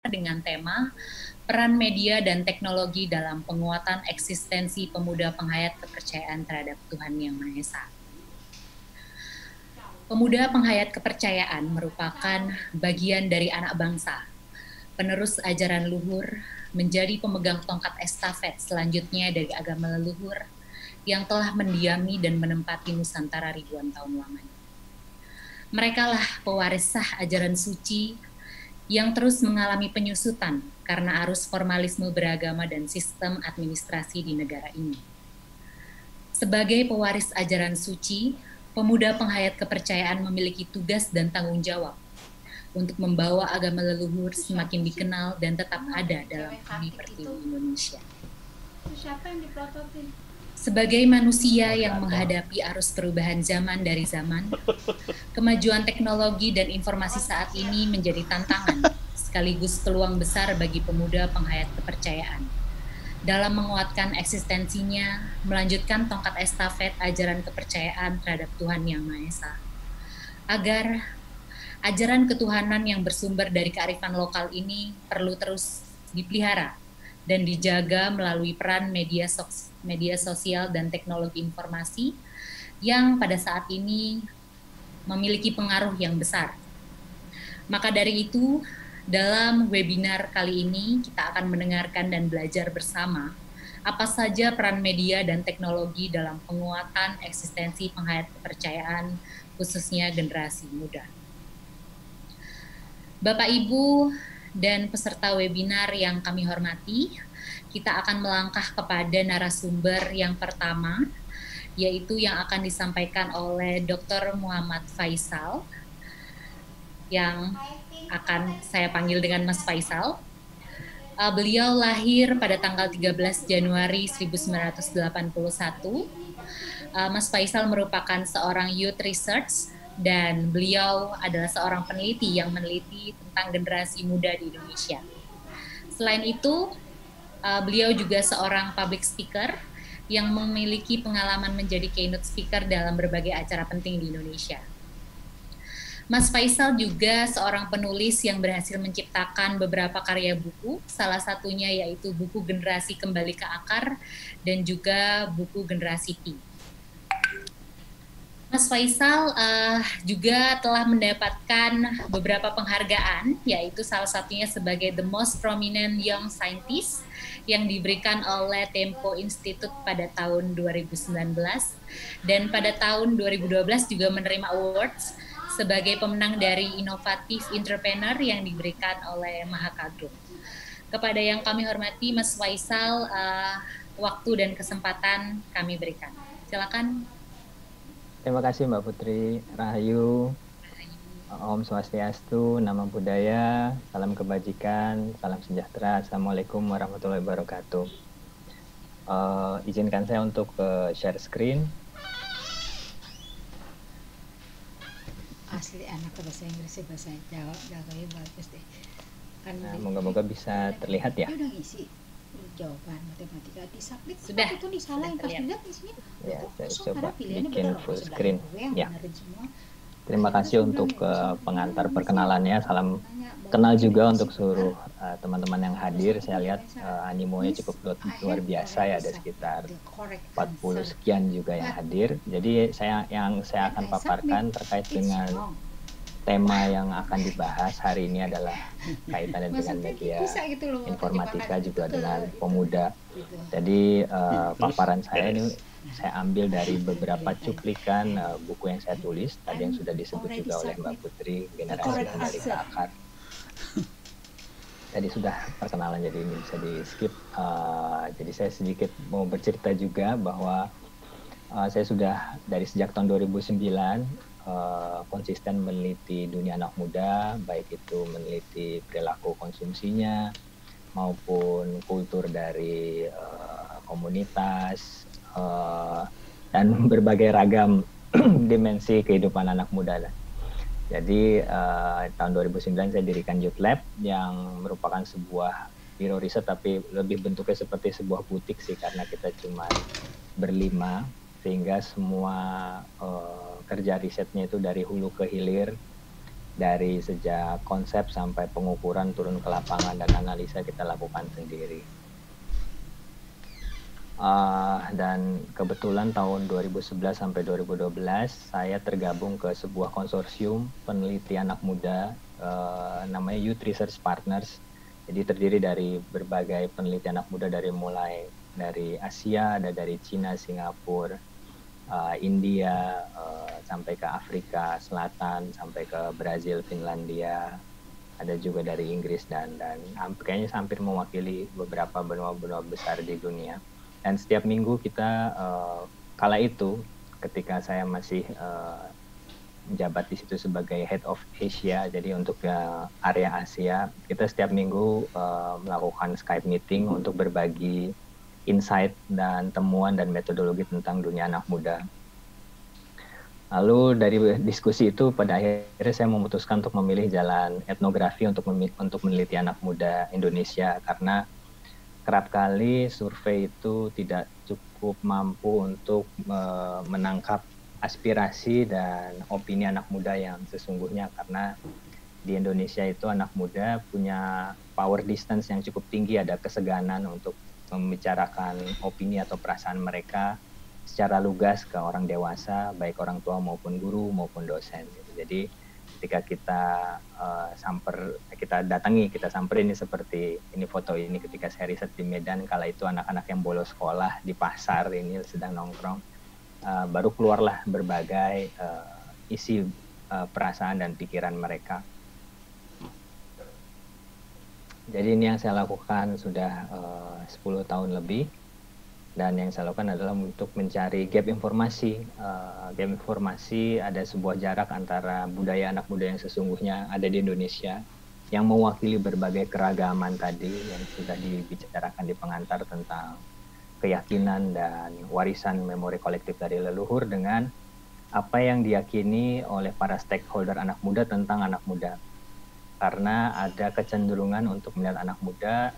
dengan tema peran media dan teknologi dalam penguatan eksistensi pemuda penghayat kepercayaan terhadap Tuhan Yang Maha Esa. Pemuda penghayat kepercayaan merupakan bagian dari anak bangsa, penerus ajaran luhur, menjadi pemegang tongkat estafet selanjutnya dari agama leluhur yang telah mendiami dan menempati Nusantara ribuan tahun lamanya. Merekalah pewaris sah ajaran suci yang terus mengalami penyusutan karena arus formalisme beragama dan sistem administrasi di negara ini. Sebagai pewaris ajaran suci, pemuda penghayat kepercayaan memiliki tugas dan tanggung jawab untuk membawa agama leluhur semakin dikenal dan tetap ada dalam bumi pertiwi Indonesia. Sebagai manusia yang menghadapi arus perubahan zaman dari zaman, kemajuan teknologi dan informasi saat ini menjadi tantangan sekaligus peluang besar bagi pemuda penghayat kepercayaan dalam menguatkan eksistensinya, melanjutkan tongkat estafet ajaran kepercayaan terhadap Tuhan Yang Maha Esa, agar ajaran ketuhanan yang bersumber dari kearifan lokal ini perlu terus dipelihara dan dijaga melalui peran media sosial dan teknologi informasi yang pada saat ini memiliki pengaruh yang besar. Maka dari itu, dalam webinar kali ini kita akan mendengarkan dan belajar bersama apa saja peran media dan teknologi dalam penguatan eksistensi penghayat kepercayaan, khususnya generasi muda. Bapak, Ibu, dan peserta webinar yang kami hormati, kita akan melangkah kepada narasumber yang pertama, yaitu yang akan disampaikan oleh Dr. Muhammad Faisal, yang akan saya panggil dengan Mas Faisal. Beliau lahir pada tanggal 13 Januari 1981. Mas Faisal merupakan seorang youth research dan beliau adalah seorang peneliti yang meneliti tentang generasi muda di Indonesia. Selain itu, beliau juga seorang public speaker yang memiliki pengalaman menjadi keynote speaker dalam berbagai acara penting di Indonesia. Mas Faisal juga seorang penulis yang berhasil menciptakan beberapa karya buku, salah satunya yaitu buku Generasi Kembali ke Akar dan juga buku Generasi Pi. Mas Faisal juga telah mendapatkan beberapa penghargaan, yaitu salah satunya sebagai The Most Prominent Young Scientist yang diberikan oleh Tempo Institute pada tahun 2019, dan pada tahun 2012 juga menerima awards sebagai pemenang dari Inovatif Entrepreneur yang diberikan oleh Mahakagum. Kepada yang kami hormati, Mas Faisal, waktu dan kesempatan kami berikan. Silakan. Terima kasih Mbak Putri. Rahayu, Om Swastiastu, Namo Buddhaya, salam kebajikan, salam sejahtera. Assalamualaikum warahmatullahi wabarakatuh. Izinkan saya untuk share screen. Asli anak bahasa Inggris, bahasa Jawa, Jawanya bagus deh. Kan nah, moga-moga bisa terlihat ya. Udah ngisi jawaban matematika di submit, sudah itu disalahin pas dilihat di sini. Ya, saya coba bikin full screen. Ya. Terima kasih untuk pengantar perkenalannya. Salam kenal juga untuk seluruh teman-teman yang hadir. Saya lihat animonya cukup luar biasa ya, ada sekitar 40 sekian juga yang hadir. Jadi saya akan paparkan terkait dengan tema yang akan dibahas hari ini adalah kaitannya dengan media informatika juga dengan pemuda. Jadi paparan saya ini saya ambil dari beberapa cuplikan buku yang saya tulis tadi yang sudah disebut juga oleh Mbak Putri, Generasi Kembali ke Akar. Tadi sudah perkenalan, jadi ini bisa di skip. Jadi saya sedikit mau bercerita juga bahwa saya sudah dari sejak tahun 2009 konsisten meneliti dunia anak muda, baik itu meneliti perilaku konsumsinya maupun kultur dari komunitas dan berbagai ragam dimensi kehidupan anak muda. Jadi tahun 2009 saya dirikan Youth Lab yang merupakan sebuah biro riset, tapi lebih bentuknya seperti sebuah butik sih, karena kita cuma berlima, sehingga semua kerja risetnya itu dari hulu ke hilir Dari sejak konsep sampai pengukuran turun ke lapangan dan analisa kita lakukan sendiri. Dan kebetulan tahun 2011 sampai 2012 saya tergabung ke sebuah konsorsium peneliti anak muda namanya Youth Research Partners. Jadi terdiri dari berbagai peneliti anak muda mulai dari Asia, ada dari Cina, Singapura, India, sampai ke Afrika Selatan, sampai ke Brazil, Finlandia, ada juga dari Inggris dan kayaknya hampir mewakili beberapa benua-benua besar di dunia. Dan setiap minggu kita kala itu ketika saya masih menjabat di situ sebagai Head of Asia, jadi untuk area Asia, kita setiap minggu melakukan Skype meeting untuk berbagi insight dan temuan dan metodologi tentang dunia anak muda. Lalu dari diskusi itu pada akhirnya saya memutuskan untuk memilih jalan etnografi untuk meneliti anak muda Indonesia, karena kerap kali survei itu tidak cukup mampu untuk menangkap aspirasi dan opini anak muda yang sesungguhnya, karena di Indonesia itu anak muda punya power distance yang cukup tinggi, ada keseganan untuk membicarakan opini atau perasaan mereka secara lugas ke orang dewasa, baik orang tua maupun guru maupun dosen. Jadi ketika kita samperin ini, seperti ini foto ini ketika saya riset di Medan, kala itu anak-anak yang bolos sekolah di pasar ini sedang nongkrong, baru keluarlah berbagai isi perasaan dan pikiran mereka. Jadi ini yang saya lakukan sudah 10 tahun lebih, dan yang saya lakukan adalah untuk mencari gap informasi. Gap informasi, ada sebuah jarak antara budaya anak muda yang sesungguhnya ada di Indonesia, yang mewakili berbagai keragaman tadi yang sudah dibicarakan di pengantar tentang keyakinan dan warisan memori kolektif dari leluhur, dengan apa yang diyakini oleh para stakeholder anak muda tentang anak muda. Karena ada kecenderungan untuk melihat anak muda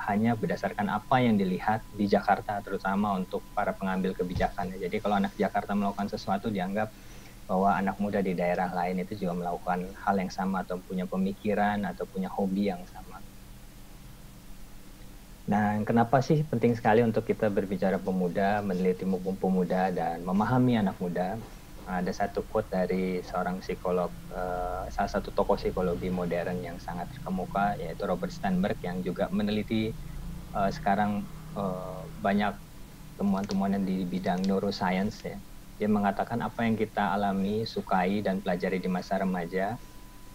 hanya berdasarkan apa yang dilihat di Jakarta, terutama untuk para pengambil kebijakan. Jadi kalau anak Jakarta melakukan sesuatu, dianggap bahwa anak muda di daerah lain itu juga melakukan hal yang sama, atau punya pemikiran atau punya hobi yang sama. Nah, kenapa sih penting sekali untuk kita berbicara pemuda, meneliti pemuda, dan memahami anak muda? Ada satu quote dari seorang psikolog, salah satu tokoh psikologi modern yang sangat terkemuka, yaitu Robert Sternberg, yang juga meneliti sekarang banyak temuan-temuan di bidang neuroscience ya. Dia mengatakan apa yang kita alami, sukai, dan pelajari di masa remaja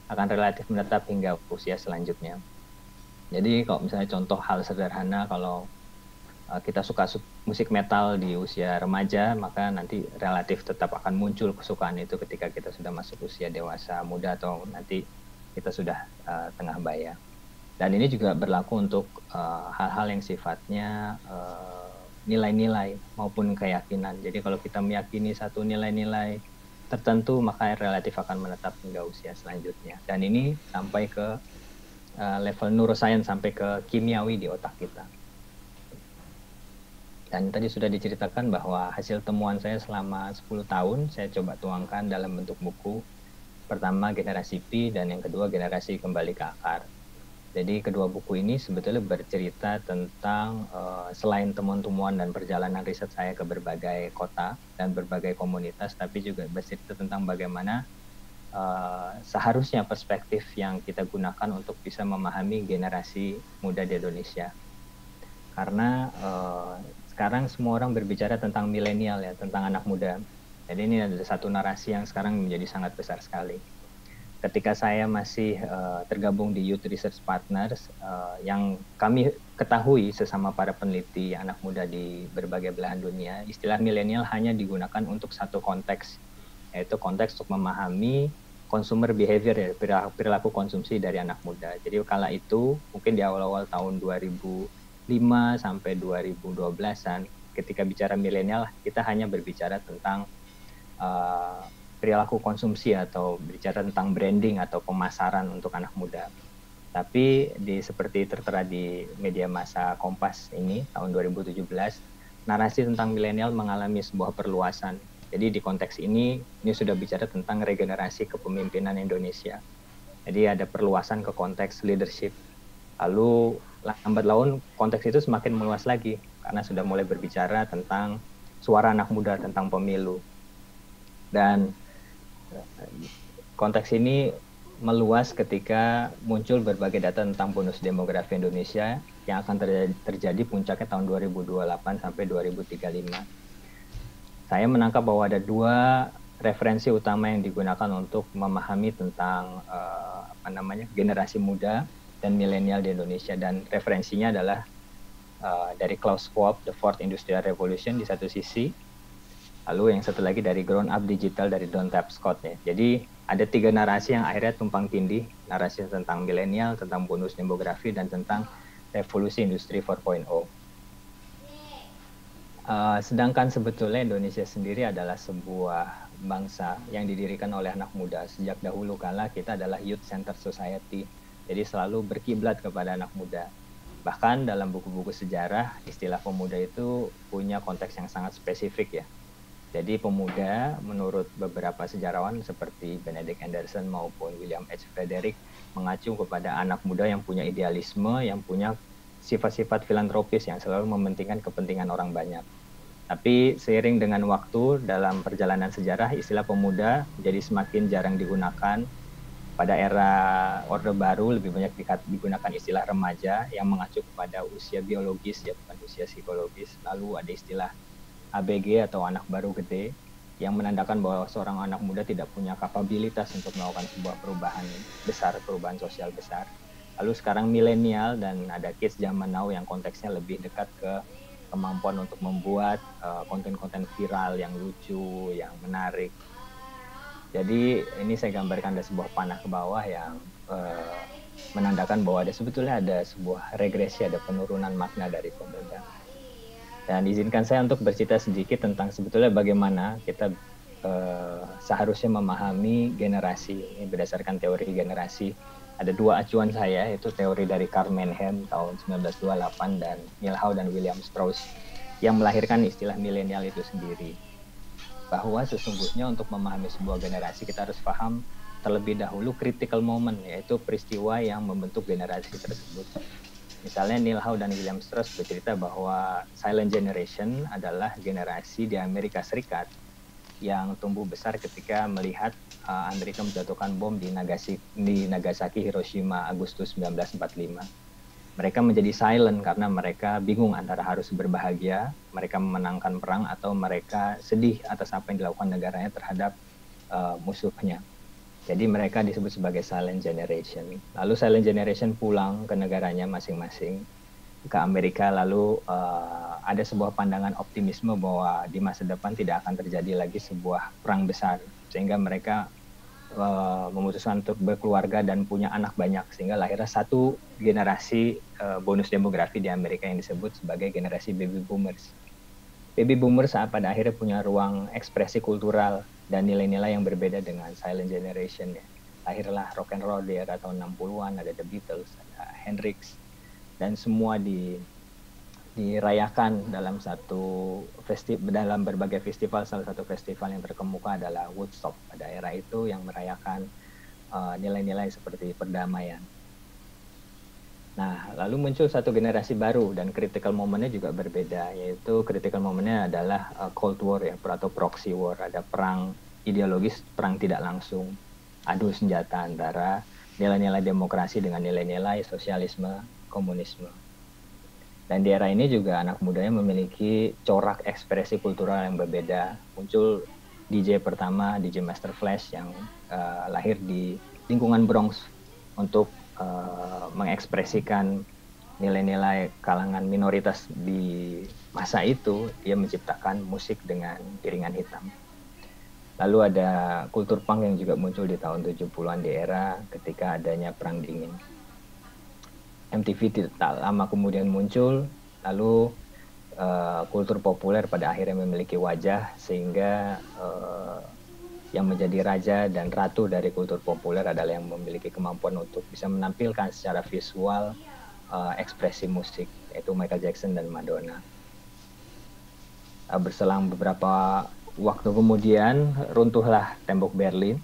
akan relatif menetap hingga usia selanjutnya. Jadi kalau misalnya contoh hal sederhana, kalau kita suka musik metal di usia remaja, maka nanti relatif tetap akan muncul kesukaan itu ketika kita sudah masuk usia dewasa muda, atau nanti kita sudah tengah baya. Dan ini juga berlaku untuk hal-hal yang sifatnya nilai-nilai maupun keyakinan. Jadi kalau kita meyakini satu nilai-nilai tertentu, maka relatif akan menetap hingga usia selanjutnya. Dan ini sampai ke level neuroscience, sampai ke kimiawi di otak kita. Dan tadi sudah diceritakan bahwa hasil temuan saya selama 10 tahun saya coba tuangkan dalam bentuk buku. Pertama Generasi Pi, dan yang kedua Generasi Kembali ke Akar. Jadi kedua buku ini sebetulnya bercerita tentang selain temuan-temuan dan perjalanan riset saya ke berbagai kota dan berbagai komunitas, tapi juga bercerita tentang bagaimana seharusnya perspektif yang kita gunakan untuk bisa memahami generasi muda di Indonesia. Karena sekarang semua orang berbicara tentang milenial ya, tentang anak muda. Jadi ini ada satu narasi yang sekarang menjadi sangat besar sekali. Ketika saya masih tergabung di Youth Research Partners, yang kami ketahui sesama para peneliti anak muda di berbagai belahan dunia, istilah milenial hanya digunakan untuk satu konteks, yaitu konteks untuk memahami consumer behavior ya, perilaku konsumsi dari anak muda. Jadi kala itu mungkin di awal-awal tahun 2005 sampai 2012-an, ketika bicara milenial kita hanya berbicara tentang perilaku konsumsi atau bicara tentang branding atau pemasaran untuk anak muda. Tapi seperti tertera di media massa Kompas ini tahun 2017, narasi tentang milenial mengalami sebuah perluasan. Jadi di konteks ini sudah bicara tentang regenerasi kepemimpinan Indonesia. Jadi ada perluasan ke konteks leadership. Lalu lambat laun konteks itu semakin meluas lagi karena sudah mulai berbicara tentang suara anak muda, tentang pemilu. Dan konteks ini meluas ketika muncul berbagai data tentang bonus demografi Indonesia yang akan terjadi puncaknya tahun 2028 sampai 2035. Saya menangkap bahwa ada dua referensi utama yang digunakan untuk memahami tentang generasi muda dan milenial di Indonesia, dan referensinya adalah dari Klaus Schwab, The Fourth Industrial Revolution di satu sisi, lalu yang satu lagi dari Grown Up Digital dari Don Tapscott ya. Jadi ada tiga narasi yang akhirnya tumpang tindih, narasi tentang milenial, tentang bonus demografi, dan tentang revolusi industri 4.0. Sedangkan sebetulnya Indonesia sendiri adalah sebuah bangsa yang didirikan oleh anak muda. Sejak dahulu kala kita adalah youth centered society, jadi selalu berkiblat kepada anak muda. Bahkan dalam buku-buku sejarah, istilah pemuda itu punya konteks yang sangat spesifik ya. Jadi pemuda menurut beberapa sejarawan seperti Benedict Anderson maupun William H. Frederick mengacu kepada anak muda yang punya idealisme, yang punya sifat-sifat filantropis yang selalu mementingkan kepentingan orang banyak. Tapi seiring dengan waktu dalam perjalanan sejarah, istilah pemuda jadi semakin jarang digunakan. Pada era Orde Baru lebih banyak digunakan istilah remaja yang mengacu kepada usia biologis ya, bukan usia psikologis. Lalu ada istilah ABG atau anak baru gede yang menandakan bahwa seorang anak muda tidak punya kapabilitas untuk melakukan sebuah perubahan besar, perubahan sosial besar. Lalu sekarang milenial dan ada kids zaman now yang konteksnya lebih dekat ke kemampuan untuk membuat konten-konten viral yang lucu, yang menarik. Jadi ini saya gambarkan ada sebuah panah ke bawah yang menandakan bahwa sebetulnya ada sebuah regresi, ada penurunan makna dari pemuda. Dan izinkan saya untuk bercerita sedikit tentang sebetulnya bagaimana kita seharusnya memahami generasi ini berdasarkan teori generasi. Ada dua acuan saya, yaitu teori dari Karl Mannheim tahun 1928 dan Milhaud dan William Strauss yang melahirkan istilah milenial itu sendiri. Bahwa sesungguhnya untuk memahami sebuah generasi kita harus paham terlebih dahulu critical moment, yaitu peristiwa yang membentuk generasi tersebut. Misalnya Milhaud dan William Strauss bercerita bahwa silent generation adalah generasi di Amerika Serikat yang tumbuh besar ketika melihat Amerika menjatuhkan bom di Nagasaki, Hiroshima, Agustus 1945. Mereka menjadi silent karena mereka bingung antara harus berbahagia, mereka memenangkan perang, atau mereka sedih atas apa yang dilakukan negaranya terhadap musuhnya. Jadi mereka disebut sebagai silent generation. Lalu silent generation pulang ke negaranya masing-masing, ke Amerika, lalu ada sebuah pandangan optimisme bahwa di masa depan tidak akan terjadi lagi sebuah perang besar, sehingga mereka memutuskan untuk berkeluarga dan punya anak banyak, sehingga lahirlah satu generasi bonus demografi di Amerika yang disebut sebagai generasi baby boomers. Baby boomers pada akhirnya punya ruang ekspresi kultural dan nilai-nilai yang berbeda dengan silent generation ya. Lahirlah rock and roll di era tahun 60-an, ada The Beatles, ada Hendrix, dan semua dirayakan dalam dalam berbagai festival. Salah satu festival yang terkemuka adalah Woodstock pada era itu yang merayakan nilai-nilai seperti perdamaian. Nah, lalu muncul satu generasi baru dan critical moment-nya juga berbeda, yaitu critical moment-nya adalah Cold War ya, atau proxy war. Ada perang ideologis, perang tidak langsung, adu senjata antara nilai-nilai demokrasi dengan nilai-nilai sosialisme, komunisme. Dan di era ini juga anak mudanya memiliki corak ekspresi kultural yang berbeda. Muncul DJ pertama, DJ Master Flash yang lahir di lingkungan Bronx untuk mengekspresikan nilai-nilai kalangan minoritas di masa itu. Dia menciptakan musik dengan iringan hitam. Lalu ada kultur punk yang juga muncul di tahun 70-an di era ketika adanya Perang Dingin. MTV tak lama kemudian muncul, lalu kultur populer pada akhirnya memiliki wajah, sehingga yang menjadi raja dan ratu dari kultur populer adalah yang memiliki kemampuan untuk bisa menampilkan secara visual ekspresi musik, yaitu Michael Jackson dan Madonna. Berselang beberapa waktu kemudian runtuhlah tembok Berlin,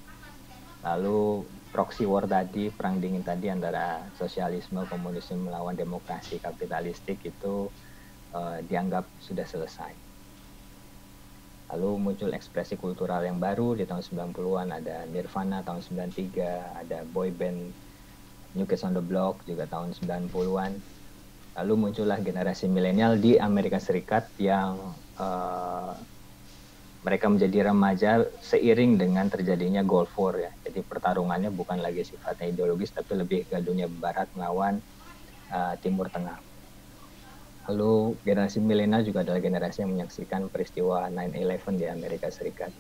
lalu proxy war tadi, perang dingin tadi antara sosialisme, komunisme melawan demokrasi kapitalistik itu dianggap sudah selesai. Lalu muncul ekspresi kultural yang baru di tahun 90-an, ada Nirvana tahun 93, ada boy band New Kids on the Block juga tahun 90-an. Lalu muncullah generasi milenial di Amerika Serikat yang mereka menjadi remaja seiring dengan terjadinya Gulf War ya. Jadi pertarungannya bukan lagi sifatnya ideologis tapi lebih ke dunia barat melawan Timur Tengah. Lalu generasi milenial juga adalah generasi yang menyaksikan peristiwa 9/11 di Amerika Serikat.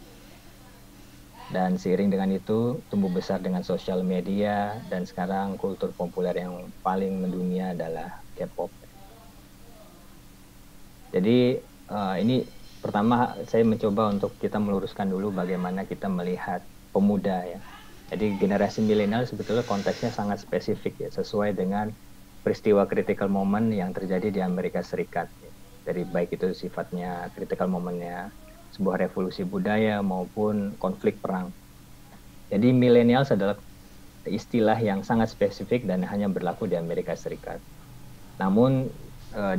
Dan seiring dengan itu tumbuh besar dengan sosial media dan sekarang kultur populer yang paling mendunia adalah K-pop. Jadi ini pertama saya mencoba untuk kita meluruskan dulu bagaimana kita melihat pemuda ya. Jadi generasi milenial sebetulnya konteksnya sangat spesifik ya, sesuai dengan peristiwa critical moment yang terjadi di Amerika Serikat. Dari baik itu sifatnya critical momentnya sebuah revolusi budaya maupun konflik perang. Jadi millennials adalah istilah yang sangat spesifik dan hanya berlaku di Amerika Serikat. Namun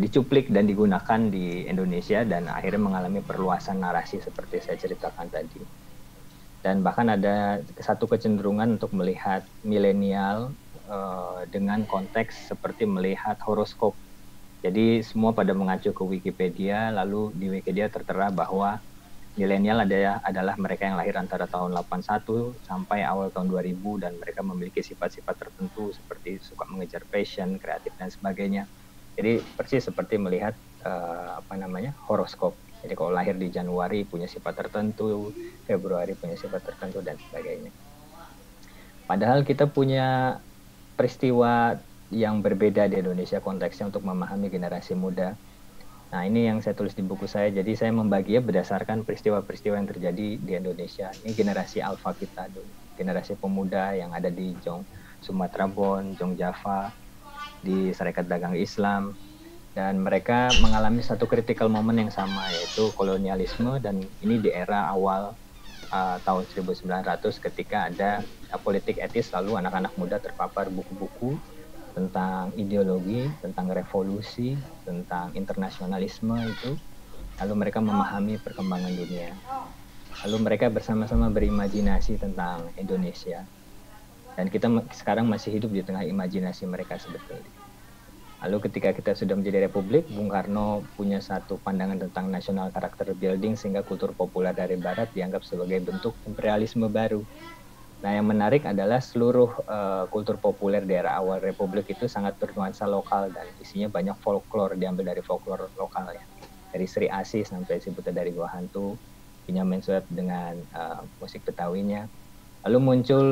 dicuplik dan digunakan di Indonesia dan akhirnya mengalami perluasan narasi seperti saya ceritakan tadi. Dan bahkan ada satu kecenderungan untuk melihat milenial dengan konteks seperti melihat horoskop. Jadi semua pada mengacu ke Wikipedia, lalu di Wikipedia tertera bahwa milenial adalah mereka yang lahir antara tahun 81 sampai awal tahun 2000 dan mereka memiliki sifat-sifat tertentu seperti suka mengejar passion, kreatif dan sebagainya. Jadi persis seperti melihat horoskop. Jadi kalau lahir di Januari punya sifat tertentu, Februari punya sifat tertentu dan sebagainya. Padahal kita punya peristiwa yang berbeda di Indonesia konteksnya untuk memahami generasi muda. Nah ini yang saya tulis di buku saya, jadi saya membaginya berdasarkan peristiwa-peristiwa yang terjadi di Indonesia. Ini generasi alfa kita dulu, generasi pemuda yang ada di Sumatera Bon, Jong Java, di Sarekat Dagang Islam. Dan mereka mengalami satu critical moment yang sama, yaitu kolonialisme, dan ini di era awal tahun 1900 ketika ada politik etis, lalu anak-anak muda terpapar buku-buku tentang ideologi, tentang revolusi, tentang internasionalisme itu. Lalu mereka memahami perkembangan dunia. Lalu mereka bersama-sama berimajinasi tentang Indonesia. Dan kita sekarang masih hidup di tengah imajinasi mereka sebetulnya. Lalu ketika kita sudah menjadi republik, Bung Karno punya satu pandangan tentang national character building sehingga kultur populer dari Barat dianggap sebagai bentuk imperialisme baru. Nah yang menarik adalah seluruh kultur populer di era awal republik itu sangat bernuansa lokal dan isinya banyak folklore, diambil dari folklore lokal ya. Dari Sri Asih sampai Si Buta dari Gua Hantu, Benyamin Sueb dengan musik Betawinya. Lalu muncul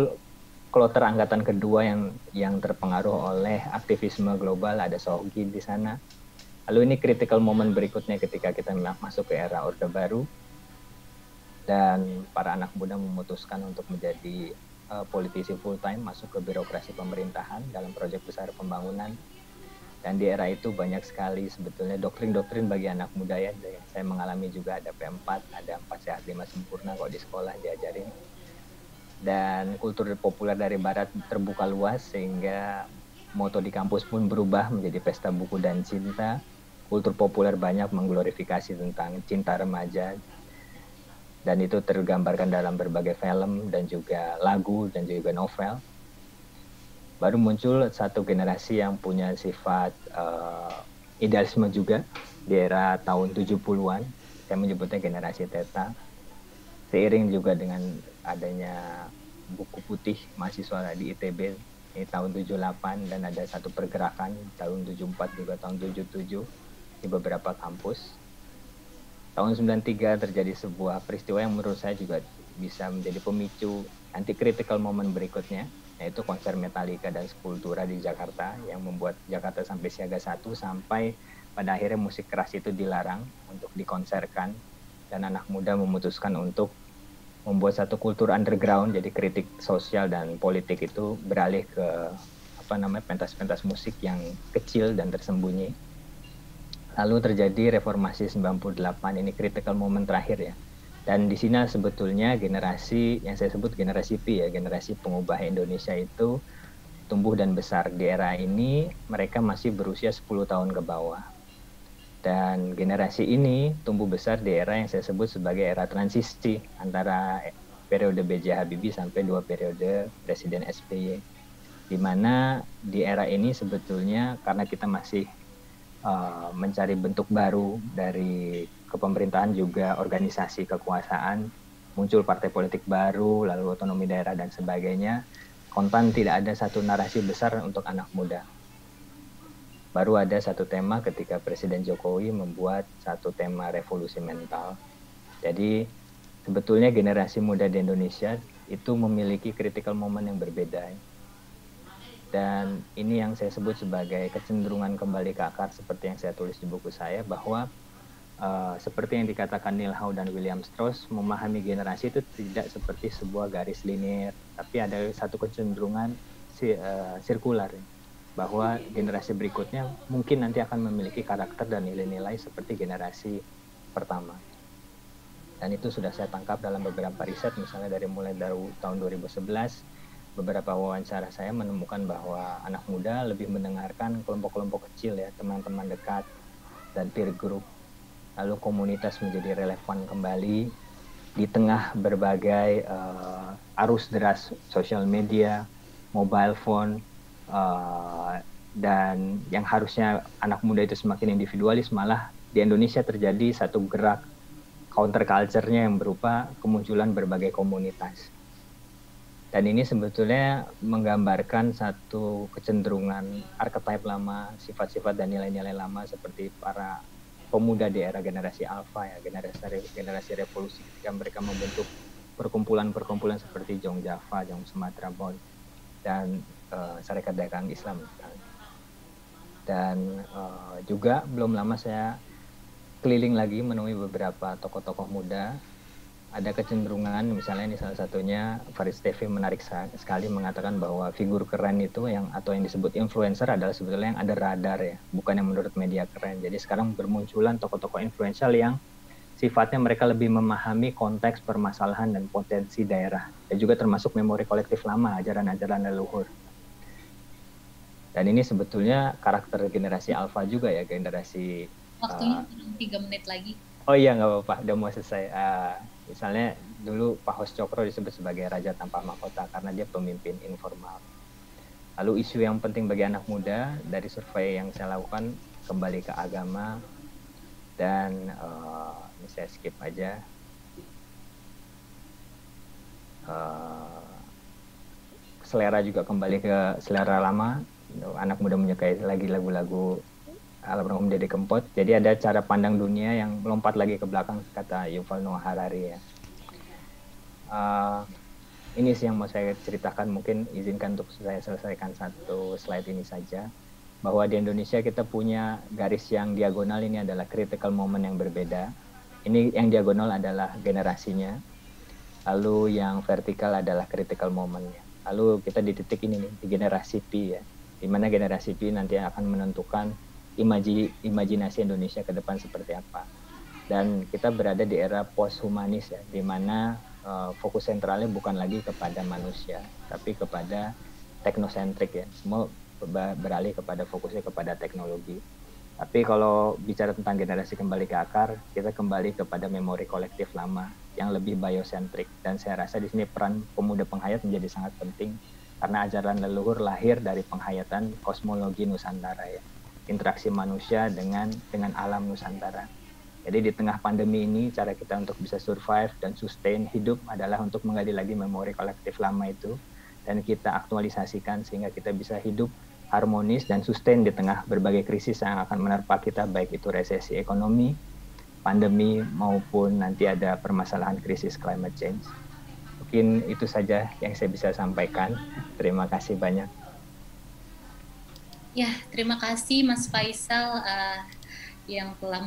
kloter angkatan kedua yang terpengaruh oleh aktivisme global, ada Sohgi di sana. Lalu ini critical moment berikutnya ketika kita masuk ke era Orde Baru dan para anak muda memutuskan untuk menjadi politisi full time, masuk ke birokrasi pemerintahan dalam proyek besar pembangunan. Dan di era itu banyak sekali sebetulnya doktrin-doktrin bagi anak muda ya. Saya mengalami juga ada P4, ada 4 Sehat 5 Sempurna kalau di sekolah diajarin. Dan kultur populer dari Barat terbuka luas sehingga moto di kampus pun berubah menjadi pesta buku dan cinta. Kultur populer banyak mengglorifikasi tentang cinta remaja dan itu tergambarkan dalam berbagai film dan juga lagu dan juga novel. Baru muncul satu generasi yang punya sifat idealisme juga di era tahun 70-an. Saya menyebutnya generasi Theta. Seiring juga dengan adanya buku putih mahasiswa di ITB ini tahun 78 dan ada satu pergerakan tahun 74 juga tahun 77 di beberapa kampus. Tahun 93 terjadi sebuah peristiwa yang menurut saya juga bisa menjadi pemicu anti-critical moment berikutnya, yaitu konser Metallica dan Sepultura di Jakarta yang membuat Jakarta sampai siaga 1 sampai pada akhirnya musik keras itu dilarang untuk dikonserkan. Dan anak muda memutuskan untuk membuat satu kultur underground, jadi kritik sosial dan politik itu beralih ke pentas-pentas musik yang kecil dan tersembunyi. Lalu terjadi reformasi 98, ini critical moment terakhir ya. Dan di sini sebetulnya generasi yang saya sebut generasi P ya, generasi pengubah Indonesia itu tumbuh dan besar. Di era ini mereka masih berusia 10 tahun ke bawah. Dan generasi ini tumbuh besar di era yang saya sebut sebagai era transisi antara periode B.J. Habibie sampai 2 periode Presiden SBY. Di mana di era ini sebetulnya karena kita masih mencari bentuk baru dari kepemerintahan juga organisasi kekuasaan, muncul partai politik baru, lalu otonomi daerah dan sebagainya, kontan tidak ada satu narasi besar untuk anak muda. Baru ada satu tema ketika Presiden Jokowi membuat satu tema revolusi mental. Jadi sebetulnya generasi muda di Indonesia itu memiliki critical moment yang berbeda. Dan ini yang saya sebut sebagai kecenderungan kembali ke akar seperti yang saya tulis di buku saya, bahwa seperti yang dikatakan Neil Howe dan William Strauss, memahami generasi itu tidak seperti sebuah garis linear, tapi ada satu kecenderungan sirkular, bahwa generasi berikutnya mungkin nanti akan memiliki karakter dan nilai-nilai seperti generasi pertama. Dan itu sudah saya tangkap dalam beberapa riset, misalnya dari tahun 2011, beberapa wawancara saya menemukan bahwa anak muda lebih mendengarkan kelompok-kelompok kecil ya, teman-teman dekat dan peer group. Lalu komunitas menjadi relevan kembali di tengah berbagai arus deras sosial media, mobile phone, dan yang harusnya anak muda itu semakin individualis, malah di Indonesia terjadi satu gerak counter culture-nya yang berupa kemunculan berbagai komunitas. Dan ini sebetulnya menggambarkan satu kecenderungan archetype lama, sifat-sifat dan nilai-nilai lama seperti para pemuda di era generasi alfa ya, generasi revolusi, ketika mereka membentuk perkumpulan-perkumpulan seperti Jong Java, Jong Sumatera Bond, dan Sarekat Dagang Islam. Dan juga belum lama saya keliling lagi menemui beberapa tokoh-tokoh muda. Ada kecenderungan, misalnya ini salah satunya Farid Stefi menarik sekali mengatakan bahwa figur keren itu atau yang disebut influencer adalah sebetulnya yang ada radar ya, bukan yang menurut media keren. Jadi sekarang bermunculan tokoh-tokoh influential yang sifatnya mereka lebih memahami konteks permasalahan dan potensi daerah, dan juga termasuk memori kolektif lama, ajaran-ajaran leluhur. Dan ini sebetulnya karakter generasi alfa juga ya, generasi... Waktunya 3 menit lagi. Oh iya, nggak apa-apa, udah mau selesai. Misalnya dulu Pak Hos Cokro disebut sebagai raja tanpa mahkota karena dia pemimpin informal. Lalu isu yang penting bagi anak muda dari survei yang saya lakukan kembali ke agama, dan ini saya skip aja. Selera juga kembali ke selera lama, anak muda menyukai lagi lagu-lagu almarhum Dede Kempot. Jadi ada cara pandang dunia yang melompat lagi ke belakang, kata Yuval Noah Harari ya. Ini sih yang mau saya ceritakan, mungkin izinkan untuk saya selesaikan satu slide ini saja, bahwa di Indonesia kita punya garis yang diagonal, ini adalah critical moment yang berbeda. Ini yang diagonal adalah generasinya, lalu yang vertikal adalah critical momentnya. Lalu kita di titik ini nih, di generasi P ya, di mana generasi P nanti akan menentukan imajinasi Indonesia ke depan seperti apa. Dan kita berada di era post-humanis ya, di mana fokus sentralnya bukan lagi kepada manusia, tapi kepada teknosentrik ya. Semua beralih kepada fokusnya kepada teknologi. Tapi kalau bicara tentang generasi kembali ke akar, kita kembali kepada memori kolektif lama yang lebih biosentrik. Dan saya rasa di sini peran pemuda penghayat menjadi sangat penting, karena ajaran leluhur lahir dari penghayatan kosmologi Nusantara ya. Interaksi manusia dengan alam Nusantara. Jadi di tengah pandemi ini, cara kita untuk bisa survive dan sustain hidup adalah untuk menggali lagi memori kolektif lama itu, dan kita aktualisasikan sehingga kita bisa hidup harmonis dan sustain di tengah berbagai krisis yang akan menerpa kita, baik itu resesi ekonomi, pandemi, maupun nanti ada permasalahan krisis climate change. Mungkin itu saja yang saya bisa sampaikan. Terima kasih banyak. Ya, terima kasih Mas Faisal yang telah